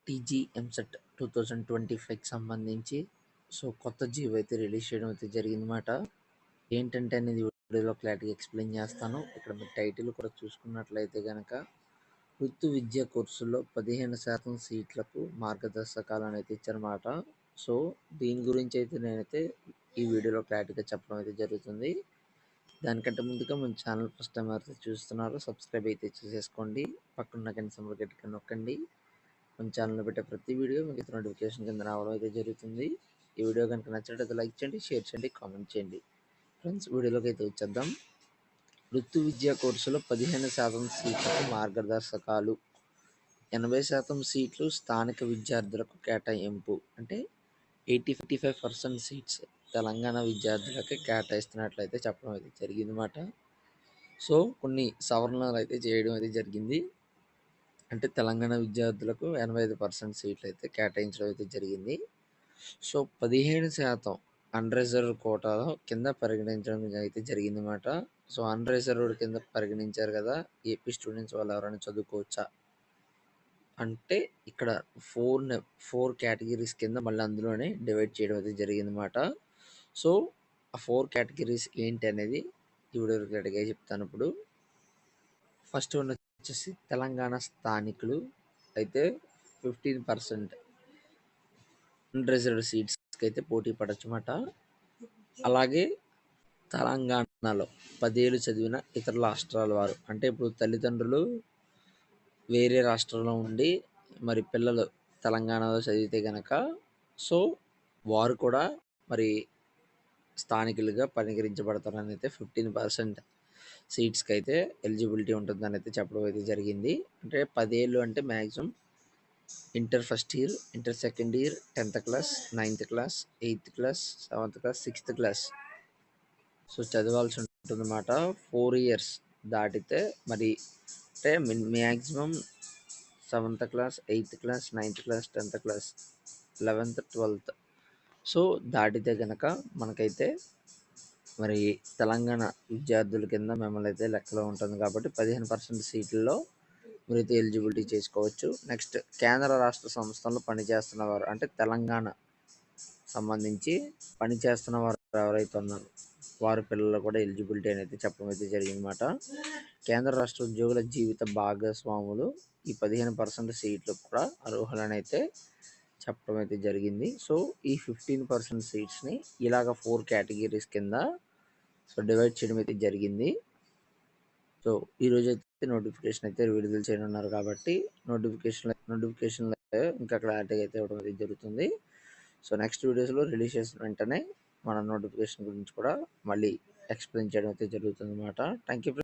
TG EAMCET 2025కి సంబంధించి కొత్త GO అయితే రిలీజ్ చేయడం అయితే జరిగిందన్నమాట. ఏంటంటే అనేది వీడియోలో క్లారిటీగా ఎక్స్ప్లెయిన్ చేస్తాను. ఇక్కడ మీరు టైటిల్ కూడా చూసుకున్నట్లయితే కనుక వృత్తి విద్యా కోర్సుల్లో 15% సీట్లకు మార్గదర్శకాలు అనేది ఇచ్చారన్నమాట. సో దీని గురించి అయితే నేనైతే ఈ వీడియోలో క్లారిటీగా చెప్పడం అయితే జరుగుతుంది. దానికంటే ముందుగా మన ఛానల్ ఫస్ట్ టైం అయితే చూస్తున్నారు, సబ్స్క్రైబ్ అయితే చేసేసుకోండి. పక్కన గంట సింబల్ గట్టిగా నొక్కండి. మన ఛానల్లో పెట్టే ప్రతి వీడియో మీకు నోటిఫికేషన్ కింద రావడం అయితే జరుగుతుంది. ఈ వీడియో కనుక నచ్చినట్లయితే లైక్ చేయండి, షేర్ చేయండి, కామెంట్ చేయండి. ఫ్రెండ్స్, వీడియోలోకి అయితే వచ్చేద్దాం. వృత్తి విద్యా కోర్సులో 15% సీట్లకు మార్గదర్శకాలు. 80% సీట్లు స్థానిక విద్యార్థులకు కేటాయింపు. అంటే 85% సీట్స్ తెలంగాణ విద్యార్థులకి కేటాయిస్తున్నట్లయితే చెప్పడం అయితే జరిగిందన్నమాట. సో కొన్ని సవరణలు అయితే చేయడం అయితే జరిగింది. అంటే తెలంగాణ విద్యార్థులకు 85% సీట్లు అయితే కేటాయించడం అయితే జరిగింది. సో 15% అన్రిజర్వ్డ్ కోటాలో కింద పరిగణించడం అయితే జరిగిందన్నమాట. సో అన్రిజర్వ్డ్ కింద పరిగణించారు కదా, ఏపీ స్టూడెంట్స్ వాళ్ళు ఎవరైనా చదువుకోవచ్చా అంటే ఇక్కడ ఫోర్ కేటగిరీస్ కింద మళ్ళీ అందులోనే డివైడ్ చేయడం అయితే జరిగిందన్నమాట. సో ఆ 4 కేటగిరీస్ ఏంటి అనేది ఈ వీడియోలో క్లియర్గా చెప్తాను. ఇప్పుడు ఫస్ట్ వన్ వచ్చేసి తెలంగాణ స్థానికులు అయితే 15% అన్రిజర్వ్డ్ సీట్స్కి అయితే పోటీ పడొచ్చన్నమాట. అలాగే తెలంగాణలో 10 ఏళ్ళు చదివిన ఇతర రాష్ట్రాల వారు, అంటే ఇప్పుడు తల్లిదండ్రులు వేరే రాష్ట్రంలో ఉండి మరి పిల్లలు తెలంగాణలో చదివితే కనుక సో వారు కూడా మరి స్థానికులుగా పరిగణించబడతారని అయితే 15% సీట్స్కి అయితే ఎలిజిబిలిటీ ఉంటుందని అయితే చెప్పడం అయితే జరిగింది. అంటే 10 ఏళ్ళు అంటే maximum inter first year, inter second year, 10th class, 9th class, 8th class, 7th class, 6th class so చదవాల్సి ఉంటుందన్నమాట. 4 ఇయర్స్ దాటితే మరి అంటే maximum 7th class, 8th class, 9th class, 10th class, 11th, 12th so దాటితే కనుక మనకైతే మరి తెలంగాణ విద్యార్థుల కింద మిమ్మల్ని అయితే లెక్కలో ఉంటుంది కాబట్టి 15% సీట్లలో మీరైతే ఎలిజిబిలిటీ చేసుకోవచ్చు. నెక్స్ట్, కేంద్ర రాష్ట్ర సంస్థల్లో పనిచేస్తున్న వారు, అంటే తెలంగాణ సంబంధించి పనిచేస్తున్న వారు ఎవరైతే ఉన్నారో వారి పిల్లలు కూడా ఎలిజిబిలిటీ అనేది చెప్పడం అయితే జరిగిందన్నమాట. కేంద్ర రాష్ట్ర ఉద్యోగుల జీవిత భాగస్వాములు ఈ 15% సీట్లు కూడా అర్హులని అయితే చెప్పడం అయితే జరిగింది. సో ఈ 15% సీట్స్ని ఇలాగ 4 కేటగిరీస్ కింద సో డివైడ్ చేయడం అయితే జరిగింది. సో ఈరోజు అయితే నోటిఫికేషన్ అయితే విడుదల చేయనున్నారు కాబట్టి నోటిఫికేషన్ ఇంకా క్లారిటీ అయితే ఇవ్వడం అయితే జరుగుతుంది. సో నెక్స్ట్ వీడియోస్లో రిలీజ్ చేసిన వెంటనే మన నోటిఫికేషన్ గురించి కూడా మళ్ళీ ఎక్స్ప్లెయిన్ చేయడం అయితే జరుగుతుంది అన్నమాట. Thank you.